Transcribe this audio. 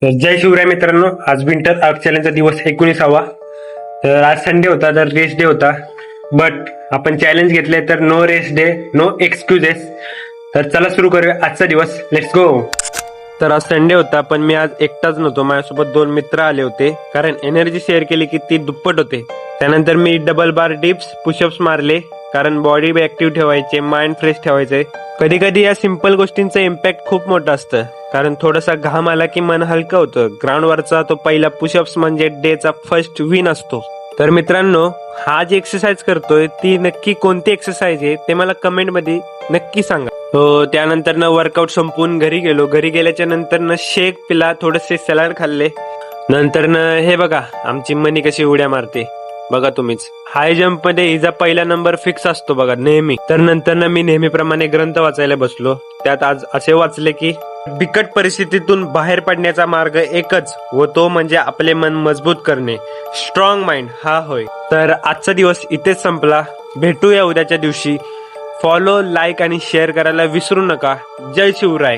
तर जय शिवराय मित्रांनो, आज विंटर आर्क चॅलेंजचा दिवस 19वा. तर आज संडे होता, तर रेस्ट डे होता. बट आपण चॅलेंज घेतले तर no rest day, no excuses. तर चला सुरू करूया आजचा दिवस. Let's go. तर आज संडे होता, पण मी आज एकटाच नव्हतो. माझ्यासोबत 2 मित्र आले होते, कारण एनर्जी शेअर केली की ती दुप्पट होते. त्यानंतर मी डबल बार डिप्स, पुशअप्स मारले, कारण बॉडी ऍक्टिव्ह ठेवायचे, माइंड फ्रेश ठेवायचे. कधी कधी या सिंपल गोष्टींचं इम्पॅक्ट खूप मोठं असतं, कारण थोडासा घाम आला की मन हलकं होतं. ग्राउंडवरचा तो पहिला पुशअप्स म्हणजे डेचा फर्स्ट विन असतो. तर मित्रांनो, हा जी एक्सरसाइज करतोय ती नक्की कोणती एक्सरसाइज आहे ते मला कमेंट मध्ये नक्की सांगा. तो त्यानंतर वर्कआउट संपवून घरी गेलो. घरी गेल्याच्या नंतर शेक पिला, थोडेसे सलाड खाल्ले. नंतर हे बघा आमची मनी कशी उड्या मारते बघा तुम्हीच. हाय जम्प मध्ये हिचा पहिला नंबर फिक्स असतो बघा नेहमी. तर नंतर मी नेहमीप्रमाणे ग्रंथ वाचायला बसलो. त्यात आज असे वाचले की बिकट परिस्थितीतून बाहेर पडण्याचा मार्ग एकच, व तो म्हणजे आपले मन मजबूत करणे. स्ट्रॉंग माइंड हा होय. तर आजचा दिवस इथेच संपला. भेटूया उद्याच्या दिवशी. फॉलो, लाईक आणि शेअर करायला विसरू नका. जय शिवराय.